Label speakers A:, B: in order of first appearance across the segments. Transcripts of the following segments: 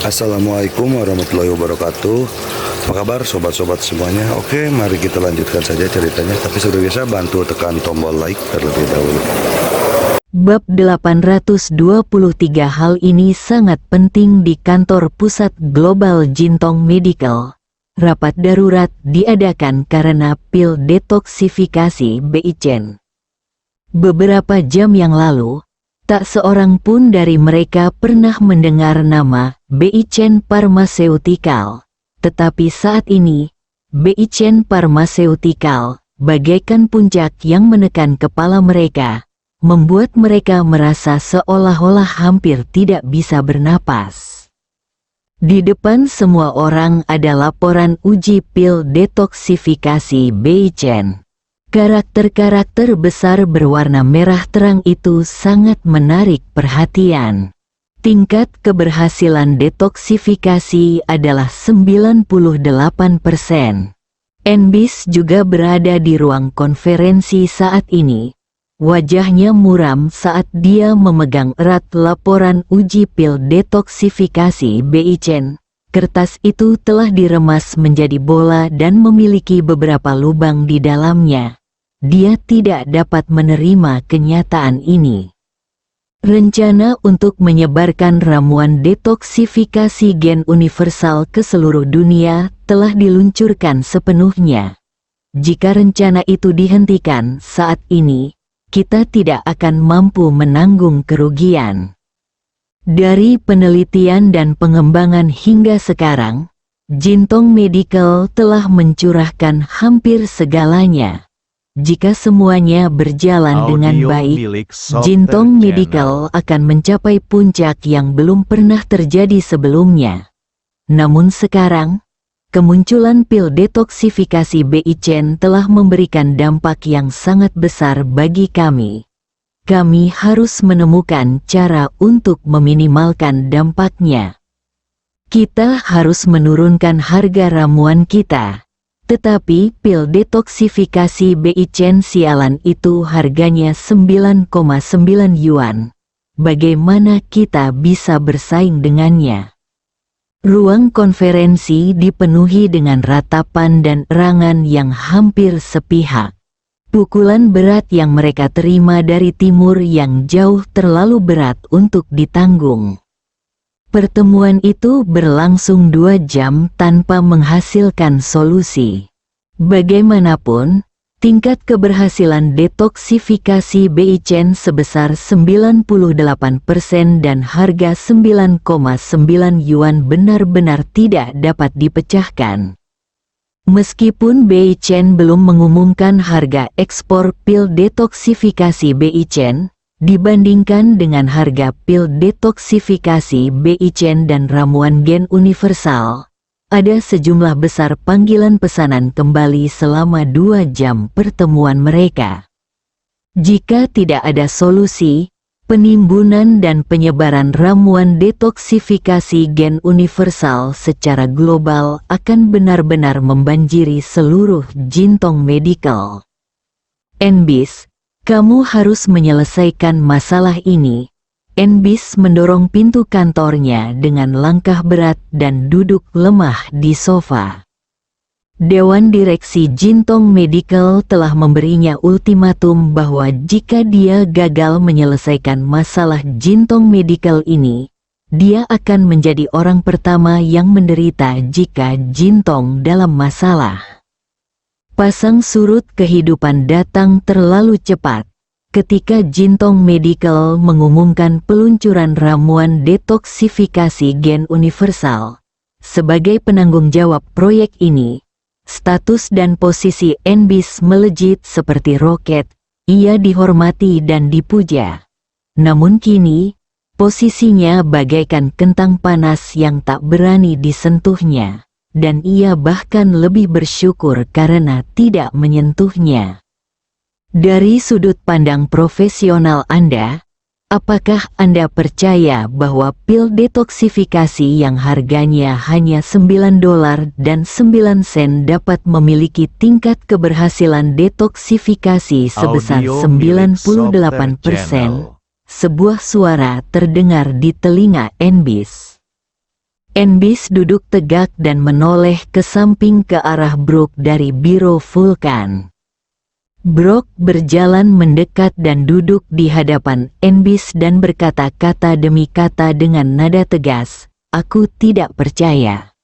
A: Assalamualaikum warahmatullahi wabarakatuh. Apa kabar sobat-sobat semuanya? Oke, mari kita lanjutkan saja ceritanya. Tapi seperti biasa bantu tekan tombol like terlebih dahulu.
B: Bab 823. Hal ini sangat penting di kantor pusat Global Jintong Medical. Rapat darurat diadakan karena pil detoksifikasi BI-Chen. Beberapa jam yang lalu, tak seorang pun dari mereka pernah mendengar nama BI-Chen Pharmaceutical. Tetapi saat ini, BI-Chen Pharmaceutical bagaikan puncak yang menekan kepala mereka, membuat mereka merasa seolah-olah hampir tidak bisa bernapas. Di depan semua orang ada laporan uji pil detoksifikasi BI-Chen. Karakter-karakter besar berwarna merah terang itu sangat menarik perhatian. Tingkat keberhasilan detoksifikasi adalah 98%. NBIS juga berada di ruang konferensi saat ini. Wajahnya muram saat dia memegang erat laporan uji pil detoksifikasi BI-Chen. Kertas itu telah diremas menjadi bola dan memiliki beberapa lubang di dalamnya. Dia tidak dapat menerima kenyataan ini. Rencana untuk menyebarkan ramuan detoksifikasi gen universal ke seluruh dunia telah diluncurkan sepenuhnya. Jika rencana itu dihentikan saat ini, kita tidak akan mampu menanggung kerugian. Dari penelitian dan pengembangan hingga sekarang, Jintong Medical telah mencurahkan hampir segalanya. Jika semuanya berjalan dengan baik, Jintong Medical akan mencapai puncak yang belum pernah terjadi sebelumnya. Namun sekarang, kemunculan pil detoksifikasi BI-Chen telah memberikan dampak yang sangat besar bagi kami. Kami harus menemukan cara untuk meminimalkan dampaknya. Kita harus menurunkan harga ramuan kita. Tetapi pil detoksifikasi BI-Chen sialan itu harganya 9,9 yuan. Bagaimana kita bisa bersaing dengannya? Ruang konferensi dipenuhi dengan ratapan dan erangan yang hampir sepihak. Pukulan berat yang mereka terima dari timur yang jauh terlalu berat untuk ditanggung. Pertemuan itu berlangsung 2 jam tanpa menghasilkan solusi. Bagaimanapun, tingkat keberhasilan detoksifikasi BI-Chen sebesar 98% dan harga 9,9 yuan benar-benar tidak dapat dipecahkan. Meskipun BI-Chen belum mengumumkan harga ekspor pil detoksifikasi BI-Chen, dibandingkan dengan harga pil detoksifikasi BI-Chen dan ramuan gen universal, ada sejumlah besar panggilan pesanan kembali selama 2 jam pertemuan mereka. Jika tidak ada solusi, penimbunan dan penyebaran ramuan detoksifikasi gen universal secara global akan benar-benar membanjiri seluruh Jintong Medical. NBIS, kamu harus menyelesaikan masalah ini. NBIS mendorong pintu kantornya dengan langkah berat dan duduk lemah di sofa. Dewan Direksi Jintong Medical telah memberinya ultimatum bahwa jika dia gagal menyelesaikan masalah Jintong Medical ini, dia akan menjadi orang pertama yang menderita jika Jintong dalam masalah. Pasang surut kehidupan datang terlalu cepat. Ketika Jintong Medical mengumumkan peluncuran ramuan detoksifikasi gen universal. Sebagai penanggung jawab proyek ini, status dan posisi NBIS melejit seperti roket. Ia dihormati dan dipuja. Namun kini, posisinya bagaikan kentang panas yang tak berani disentuhnya. Dan ia bahkan lebih bersyukur karena tidak menyentuhnya. Dari sudut pandang profesional Anda, apakah Anda percaya bahwa pil detoksifikasi yang harganya hanya $9 dan 9 sen dapat memiliki tingkat keberhasilan detoksifikasi sebesar 98%? Sebuah suara terdengar di telinga NBIS. Enbis duduk tegak dan menoleh ke samping ke arah Brooke dari Biro Vulkan. Brooke berjalan mendekat dan duduk di hadapan Enbis dan berkata kata demi kata dengan nada tegas, "Aku tidak percaya."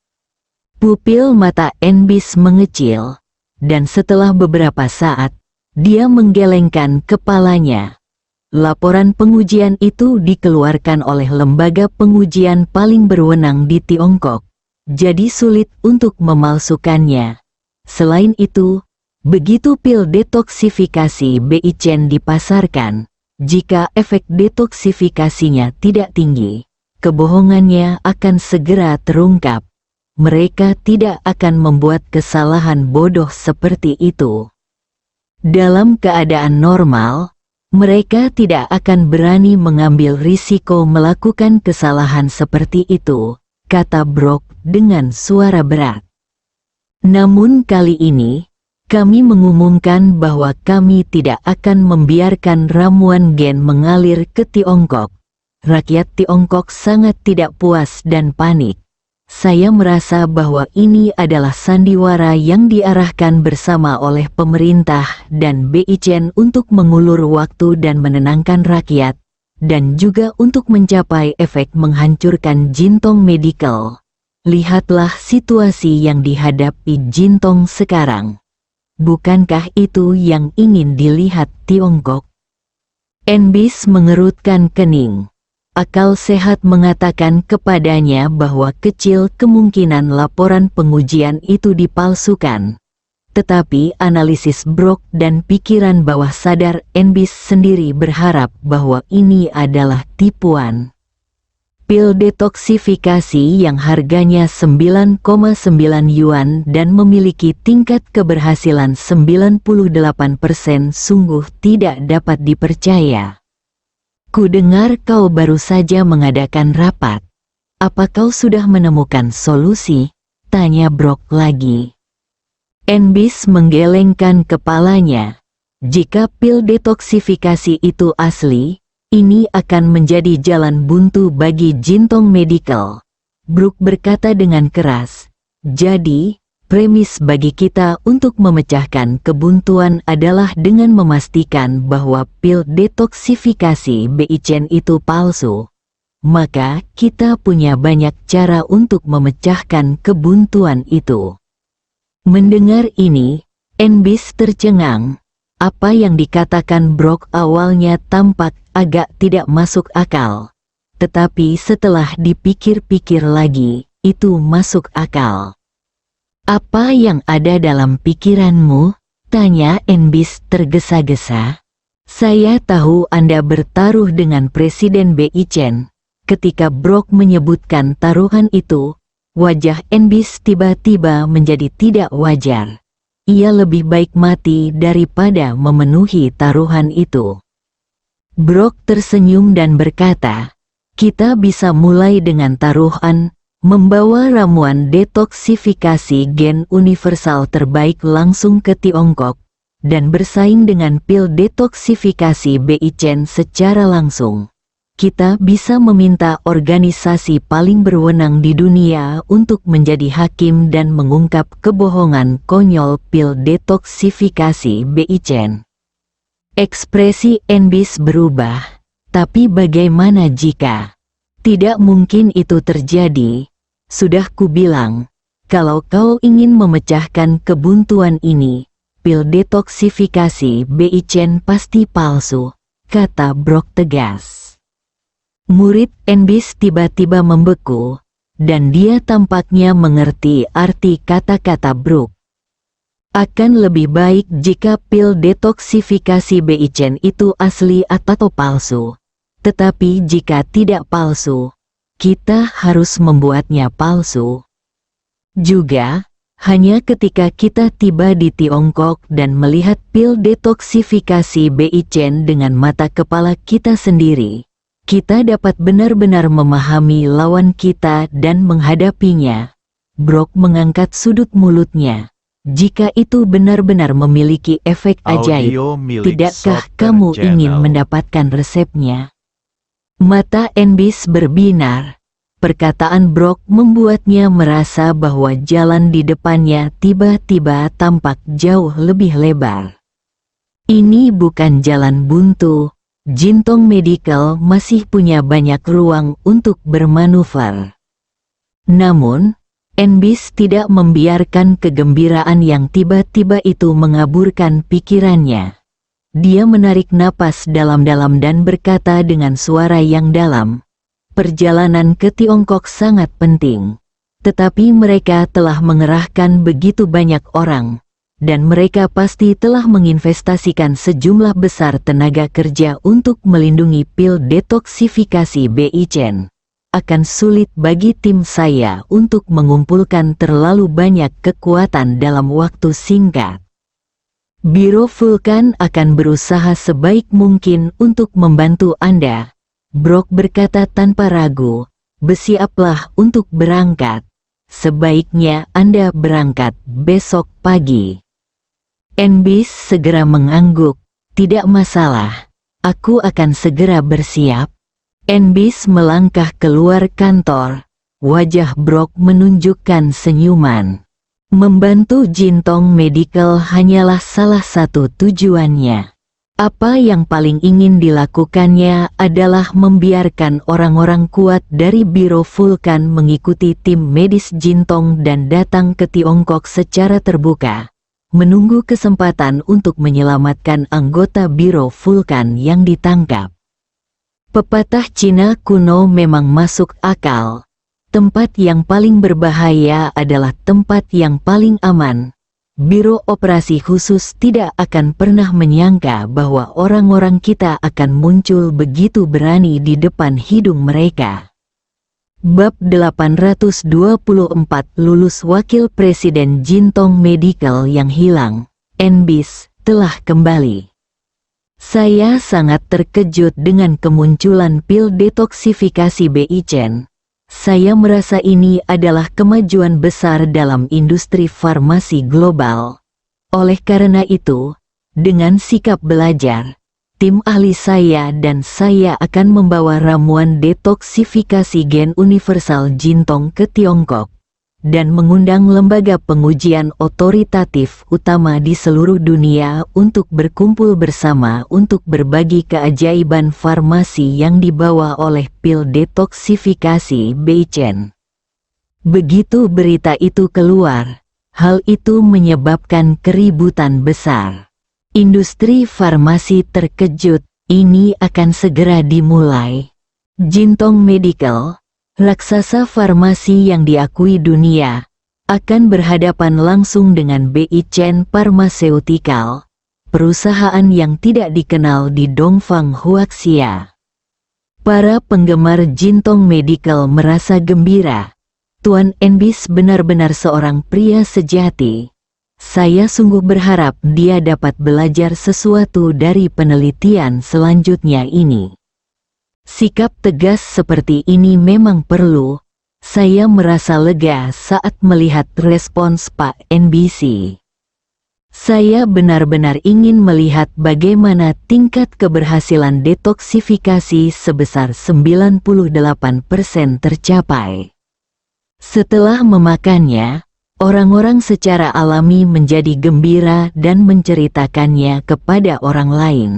B: Pupil mata Enbis mengecil, dan setelah beberapa saat, dia menggelengkan kepalanya. Laporan pengujian itu dikeluarkan oleh lembaga pengujian paling berwenang di Tiongkok, jadi sulit untuk memalsukannya. Selain itu, begitu pil detoksifikasi Beichen dipasarkan, jika efek detoksifikasinya tidak tinggi, kebohongannya akan segera terungkap. Mereka tidak akan membuat kesalahan bodoh seperti itu. Dalam keadaan normal, mereka tidak akan berani mengambil risiko melakukan kesalahan seperti itu, kata Brooke dengan suara berat. Namun kali ini, kami mengumumkan bahwa kami tidak akan membiarkan ramuan gen mengalir ke Tiongkok. Rakyat Tiongkok sangat tidak puas dan panik. Saya merasa bahwa ini adalah sandiwara yang diarahkan bersama oleh pemerintah dan Beichen untuk mengulur waktu dan menenangkan rakyat, dan juga untuk mencapai efek menghancurkan Jintong Medical. Lihatlah situasi yang dihadapi Jintong sekarang. Bukankah itu yang ingin dilihat Tiongkok? Enbis mengerutkan kening. Akal sehat mengatakan kepadanya bahwa kecil kemungkinan laporan pengujian itu dipalsukan. Tetapi analisis Brooke dan pikiran bawah sadar Enbis sendiri berharap bahwa ini adalah tipuan. Pil detoksifikasi yang harganya 9,9 yuan dan memiliki tingkat keberhasilan 98% sungguh tidak dapat dipercaya. Ku dengar kau baru saja mengadakan rapat. Apa kau sudah menemukan solusi? Tanya Brooke lagi. Enbis menggelengkan kepalanya. Jika pil detoksifikasi itu asli, ini akan menjadi jalan buntu bagi Jintong Medical. Brooke berkata dengan keras. Jadi, premis bagi kita untuk memecahkan kebuntuan adalah dengan memastikan bahwa pil detoksifikasi Beichen itu palsu. Maka, kita punya banyak cara untuk memecahkan kebuntuan itu. Mendengar ini, Enbis tercengang. Apa yang dikatakan Brooke awalnya tampak agak tidak masuk akal. Tetapi setelah dipikir-pikir lagi, itu masuk akal. Apa yang ada dalam pikiranmu? Tanya Enbis tergesa-gesa. Saya tahu Anda bertaruh dengan Presiden Beichen. Ketika Brooke menyebutkan taruhan itu, wajah Enbis tiba-tiba menjadi tidak wajar. Ia lebih baik mati daripada memenuhi taruhan itu. Brooke tersenyum dan berkata, kita bisa mulai dengan taruhan, membawa ramuan detoksifikasi gen universal terbaik langsung ke Tiongkok, dan bersaing dengan pil detoksifikasi Beichen secara langsung. Kita bisa meminta organisasi paling berwenang di dunia untuk menjadi hakim dan mengungkap kebohongan konyol pil detoksifikasi Beichen. Ekspresi Enbis berubah, tapi bagaimana jika tidak mungkin itu terjadi? Sudah kubilang, kalau kau ingin memecahkan kebuntuan ini, pil detoksifikasi Beichen pasti palsu, kata Brooke tegas. Murid Enbis tiba-tiba membeku, dan dia tampaknya mengerti arti kata-kata Brooke. Akan lebih baik jika pil detoksifikasi Beichen itu asli atau palsu. Tetapi jika tidak palsu, kita harus membuatnya palsu. Juga, hanya ketika kita tiba di Tiongkok dan melihat pil detoksifikasi Beichen dengan mata kepala kita sendiri, kita dapat benar-benar memahami lawan kita dan menghadapinya. Brooke mengangkat sudut mulutnya. Jika itu benar-benar memiliki efek ajaib, tidakkah kamu ingin mendapatkan resepnya? Mata Enbis berbinar. Perkataan Brok membuatnya merasa bahwa jalan di depannya tiba-tiba tampak jauh lebih lebar. Ini bukan jalan buntu, Jintong Medical masih punya banyak ruang untuk bermanuver. Namun, NBIS tidak membiarkan kegembiraan yang tiba-tiba itu mengaburkan pikirannya. Dia menarik napas dalam-dalam dan berkata dengan suara yang dalam, "Perjalanan ke Tiongkok sangat penting, tetapi mereka telah mengerahkan begitu banyak orang, dan mereka pasti telah menginvestasikan sejumlah besar tenaga kerja untuk melindungi pil detoksifikasi Beichen. Akan sulit bagi tim saya untuk mengumpulkan terlalu banyak kekuatan dalam waktu singkat. Biro Vulkan akan berusaha sebaik mungkin untuk membantu Anda." Brok berkata tanpa ragu, "Bersiaplah untuk berangkat. Sebaiknya Anda berangkat besok pagi." NBIS segera mengangguk, "Tidak masalah, aku akan segera bersiap." NBIS melangkah keluar kantor, wajah Brok menunjukkan senyuman. Membantu Jintong Medical hanyalah salah satu tujuannya. Apa yang paling ingin dilakukannya adalah membiarkan orang-orang kuat dari Biro Vulkan mengikuti tim medis Jintong dan datang ke Tiongkok secara terbuka, menunggu kesempatan untuk menyelamatkan anggota Biro Vulkan yang ditangkap. Pepatah Cina kuno memang masuk akal. Tempat yang paling berbahaya adalah tempat yang paling aman. Biro Operasi Khusus tidak akan pernah menyangka bahwa orang-orang kita akan muncul begitu berani di depan hidung mereka. Bab 824 Lulus Wakil Presiden Jintong Medical yang hilang, NBIS, telah kembali. Saya sangat terkejut dengan kemunculan pil detoksifikasi Beichen. Saya merasa ini adalah kemajuan besar dalam industri farmasi global. Oleh karena itu, dengan sikap belajar, tim ahli saya dan saya akan membawa ramuan detoksifikasi gen universal Jintong ke Tiongkok, dan mengundang lembaga pengujian otoritatif utama di seluruh dunia untuk berkumpul bersama untuk berbagi keajaiban farmasi yang dibawa oleh pil detoksifikasi Beichen. Begitu berita itu keluar, hal itu menyebabkan keributan besar. Industri farmasi terkejut, ini akan segera dimulai. Jintong Medical, raksasa farmasi yang diakui dunia, akan berhadapan langsung dengan Beichen Pharmaceutical, perusahaan yang tidak dikenal di Dongfang Huaxia. Para penggemar Jintong Medical merasa gembira. Tuan NBIS benar-benar seorang pria sejati. Saya sungguh berharap dia dapat belajar sesuatu dari penelitian selanjutnya ini. Sikap tegas seperti ini memang perlu. Saya merasa lega saat melihat respons Pak NBC. Saya benar-benar ingin melihat bagaimana tingkat keberhasilan detoksifikasi sebesar 98% tercapai. Setelah memakannya, orang-orang secara alami menjadi gembira dan menceritakannya kepada orang lain.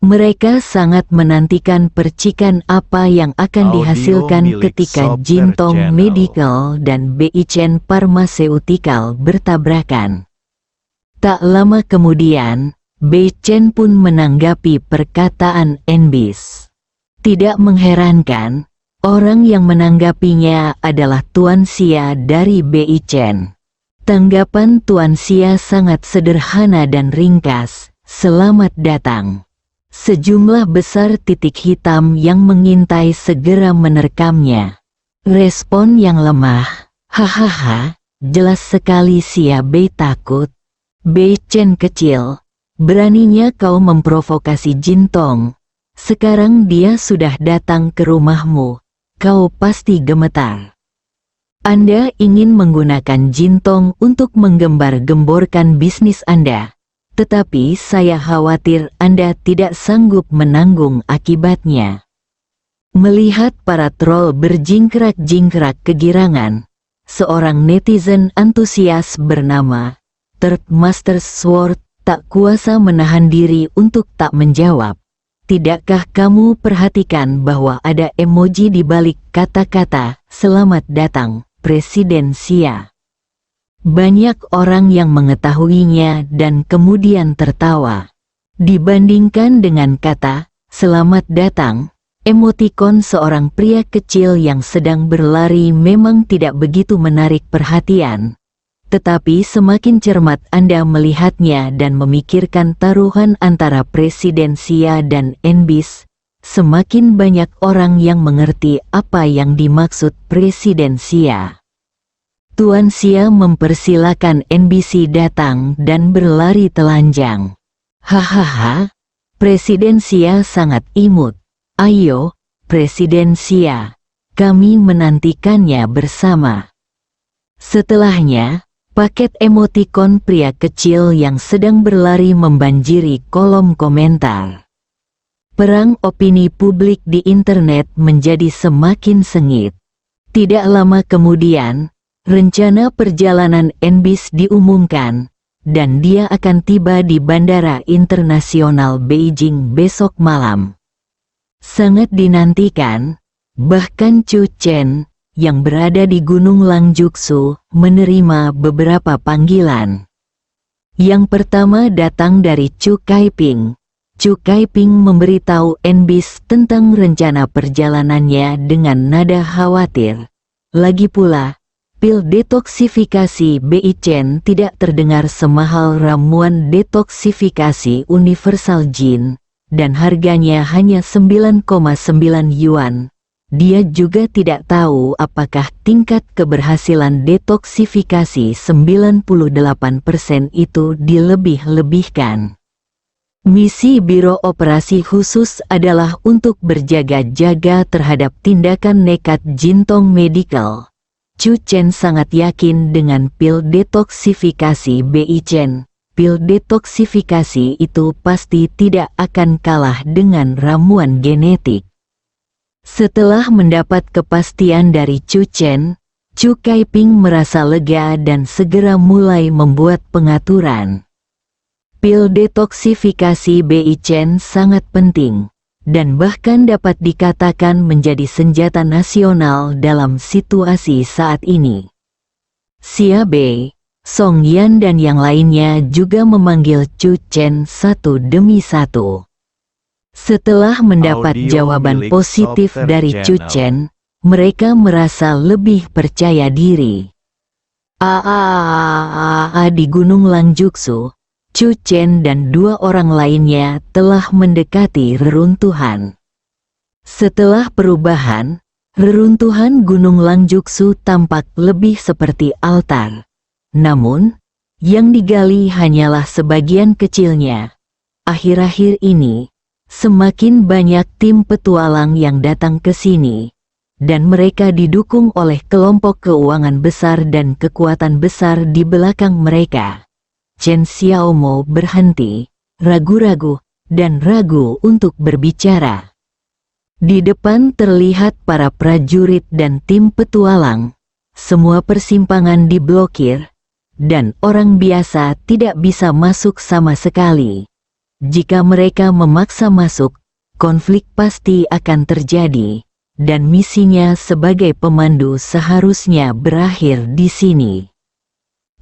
B: Mereka sangat menantikan percikan apa yang akan dihasilkan ketika Jintong Medical dan Beichen Pharmaceutical bertabrakan. Tak lama kemudian, Beichen pun menanggapi perkataan NBIS. Tidak mengherankan, orang yang menanggapinya adalah Tuan Xia dari Beichen. Tanggapan Tuan Xia sangat sederhana dan ringkas, "Selamat datang." Sejumlah besar titik hitam yang mengintai segera menerkamnya. Respon yang lemah, "Hahaha, jelas sekali Xia Bei takut. Beichen kecil, beraninya kau memprovokasi Jintong. Sekarang dia sudah datang ke rumahmu, kau pasti gemetar. Anda ingin menggunakan Jintong untuk menggembar-gemborkan bisnis Anda. Tetapi saya khawatir Anda tidak sanggup menanggung akibatnya. Melihat para troll berjingkrak-jingkrak kegirangan, seorang netizen antusias bernama Third Master Sword tak kuasa menahan diri untuk tak menjawab. Tidakkah kamu perhatikan bahwa ada emoji di balik kata-kata "Selamat datang, Presiden Xia"? Banyak orang yang mengetahuinya dan kemudian tertawa. Dibandingkan dengan kata "Selamat datang", emotikon seorang pria kecil yang sedang berlari memang tidak begitu menarik perhatian. Tetapi semakin cermat Anda melihatnya dan memikirkan taruhan antara Presiden Xia dan NBIS, semakin banyak orang yang mengerti apa yang dimaksud Presiden Xia. Tuan Xia mempersilakan NBC datang dan berlari telanjang. Hahaha, Presiden Xia sangat imut. Ayo, Presiden Xia, kami menantikannya bersama. Setelahnya, paket emotikon pria kecil yang sedang berlari membanjiri kolom komentar. Perang opini publik di internet menjadi semakin sengit. Tidak lama kemudian, rencana perjalanan NBIS diumumkan, dan dia akan tiba di Bandara Internasional Beijing besok malam. Sangat dinantikan, bahkan Chu Chen, yang berada di Gunung Langjutsu, menerima beberapa panggilan. Yang pertama datang dari Chu Kaiping. Chu Kaiping memberitahu NBIS tentang rencana perjalanannya dengan nada khawatir. Lagi pula, pil detoksifikasi Bei Chen tidak terdengar semahal ramuan detoksifikasi universal Jin, dan harganya hanya 9,9 yuan. Dia juga tidak tahu apakah tingkat keberhasilan detoksifikasi 98% itu dilebih-lebihkan. Misi Biro Operasi Khusus adalah untuk berjaga-jaga terhadap tindakan nekat Jintong Medical. Chu Chen sangat yakin dengan pil detoksifikasi Bei Chen. Pil detoksifikasi itu pasti tidak akan kalah dengan ramuan genetik. Setelah mendapat kepastian dari Chu Chen, Chu Kaiping merasa lega dan segera mulai membuat pengaturan. Pil detoksifikasi Bei Chen sangat penting, dan bahkan dapat dikatakan menjadi senjata nasional dalam situasi saat ini. Xia Bei, Song Yan dan yang lainnya juga memanggil Chu Chen satu demi satu. Setelah mendapat jawaban positif dari Chu Chen, mereka merasa lebih percaya diri. Di Gunung Langjutsu, Chu Chen dan dua orang lainnya telah mendekati reruntuhan. Setelah perubahan, reruntuhan Gunung Langjutsu tampak lebih seperti altar. Namun, yang digali hanyalah sebagian kecilnya. Akhir-akhir ini, semakin banyak tim petualang yang datang ke sini, dan mereka didukung oleh kelompok keuangan besar dan kekuatan besar di belakang mereka. Chen Xiaomo berhenti, ragu-ragu, dan ragu untuk berbicara. Di depan terlihat para prajurit dan tim petualang. Semua persimpangan diblokir, dan orang biasa tidak bisa masuk sama sekali. Jika mereka memaksa masuk, konflik pasti akan terjadi, dan misinya sebagai pemandu seharusnya berakhir di sini.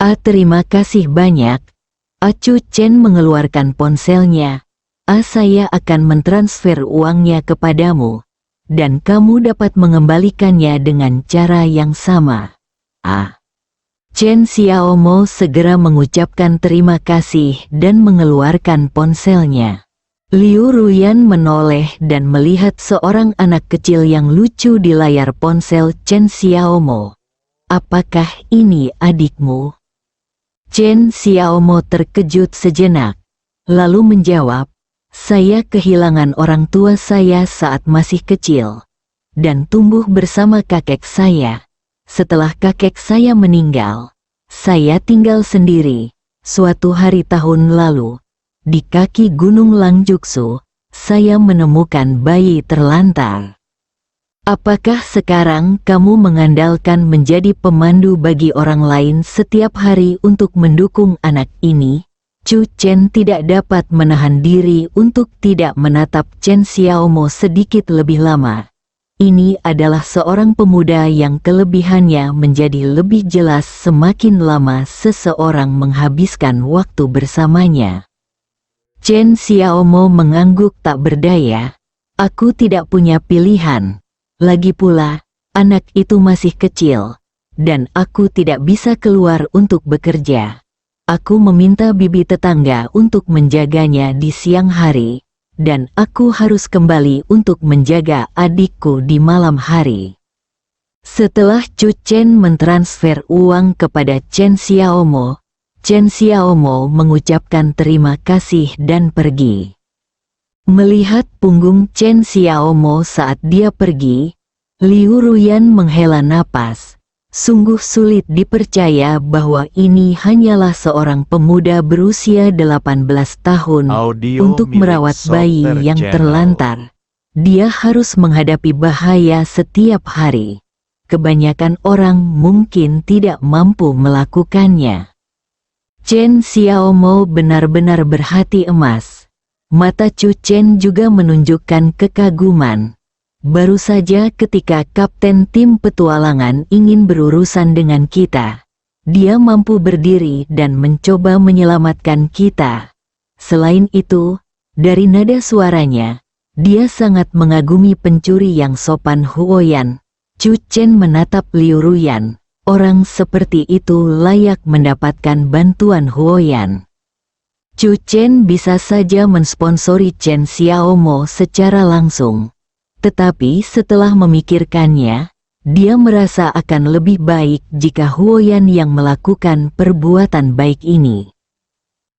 B: Terima kasih banyak. Chu Chen mengeluarkan ponselnya. Saya akan mentransfer uangnya kepadamu, dan kamu dapat mengembalikannya dengan cara yang sama. Chen Xiaomo segera mengucapkan terima kasih dan mengeluarkan ponselnya. Liu Ruyan menoleh dan melihat seorang anak kecil yang lucu di layar ponsel Chen Xiaomo. Apakah ini adikmu? Chen Xiaomo terkejut sejenak, lalu menjawab, saya kehilangan orang tua saya saat masih kecil, dan tumbuh bersama kakek saya. Setelah kakek saya meninggal, saya tinggal sendiri. Suatu hari tahun lalu, di kaki Gunung Langjutsu, saya menemukan bayi terlantar. Apakah sekarang kamu mengandalkan menjadi pemandu bagi orang lain setiap hari untuk mendukung anak ini? Chu Chen tidak dapat menahan diri untuk tidak menatap Chen Xiaomo sedikit lebih lama. Ini adalah seorang pemuda yang kelebihannya menjadi lebih jelas semakin lama seseorang menghabiskan waktu bersamanya. Chen Xiaomo mengangguk tak berdaya. Aku tidak punya pilihan. Lagi pula, anak itu masih kecil, dan aku tidak bisa keluar untuk bekerja. Aku meminta bibi tetangga untuk menjaganya di siang hari, dan aku harus kembali untuk menjaga adikku di malam hari. Setelah Chu Chen mentransfer uang kepada Chen Xiaomo mengucapkan terima kasih dan pergi. Melihat punggung Chen Xiaomo saat dia pergi, Liu Ruyan menghela napas. Sungguh sulit dipercaya bahwa ini hanyalah seorang pemuda berusia 18 tahun untuk merawat bayi yang terlantar. Dia harus menghadapi bahaya setiap hari. Kebanyakan orang mungkin tidak mampu melakukannya. Chen Xiaomo benar-benar berhati emas. Mata Chu Chen juga menunjukkan kekaguman. Baru saja ketika kapten tim petualangan ingin berurusan dengan kita, dia mampu berdiri dan mencoba menyelamatkan kita. Selain itu, dari nada suaranya, dia sangat mengagumi pencuri yang sopan Huoyan. Chu Chen menatap Liu Ruyan. Orang seperti itu layak mendapatkan bantuan Huoyan. Chu Chen bisa saja mensponsori Chen Xiaomo secara langsung. Tetapi setelah memikirkannya, dia merasa akan lebih baik jika Huoyan yang melakukan perbuatan baik ini.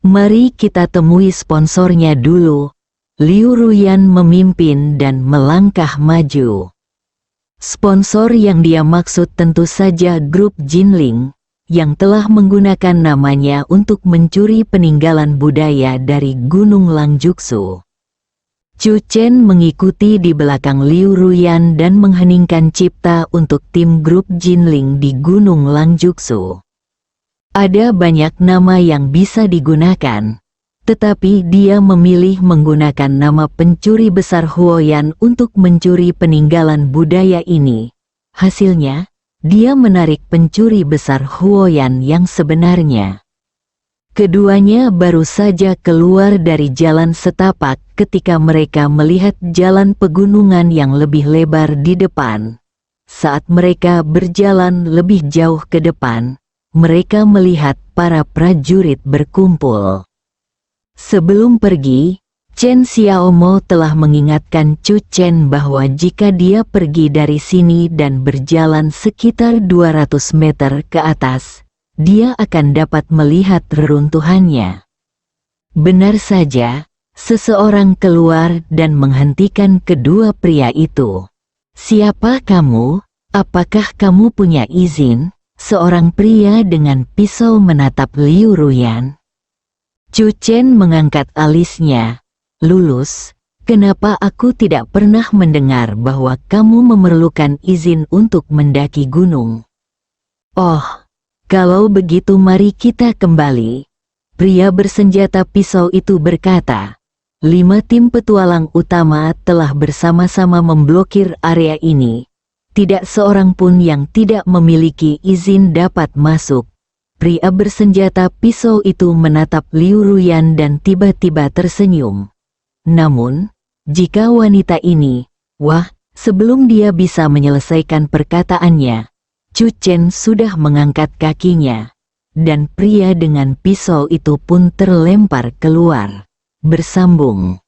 B: Mari kita temui sponsornya dulu. Liu Ruyan memimpin dan melangkah maju. Sponsor yang dia maksud tentu saja grup Jinling, yang telah menggunakan namanya untuk mencuri peninggalan budaya dari Gunung Langjutsu. Chu Chen mengikuti di belakang Liu Ruyan dan mengheningkan cipta untuk tim grup Jinling di Gunung Langjutsu. Ada banyak nama yang bisa digunakan, tetapi dia memilih menggunakan nama pencuri besar Huoyan untuk mencuri peninggalan budaya ini. Hasilnya, dia menarik pencuri besar Huoyan yang sebenarnya. Keduanya baru saja keluar dari jalan setapak ketika mereka melihat jalan pegunungan yang lebih lebar di depan. Saat mereka berjalan lebih jauh ke depan, mereka melihat para prajurit berkumpul. Sebelum pergi, Chen Xiaomo telah mengingatkan Chu Chen bahwa jika dia pergi dari sini dan berjalan sekitar 200 meter ke atas, dia akan dapat melihat reruntuhannya. Benar saja, seseorang keluar dan menghentikan kedua pria itu. "Siapa kamu? Apakah kamu punya izin?" Seorang pria dengan pisau menatap Liu Ruyan. Chu Chen mengangkat alisnya. "Lulus, kenapa aku tidak pernah mendengar bahwa kamu memerlukan izin untuk mendaki gunung?" "Oh, kalau begitu mari kita kembali." Pria bersenjata pisau itu berkata. 5 tim petualang utama telah bersama-sama memblokir area ini. Tidak seorang pun yang tidak memiliki izin dapat masuk. Pria bersenjata pisau itu menatap Liu Ruyan dan tiba-tiba tersenyum. Namun, jika wanita ini, sebelum dia bisa menyelesaikan perkataannya, Chu Chen sudah mengangkat kakinya, dan pria dengan pisau itu pun terlempar keluar. Bersambung.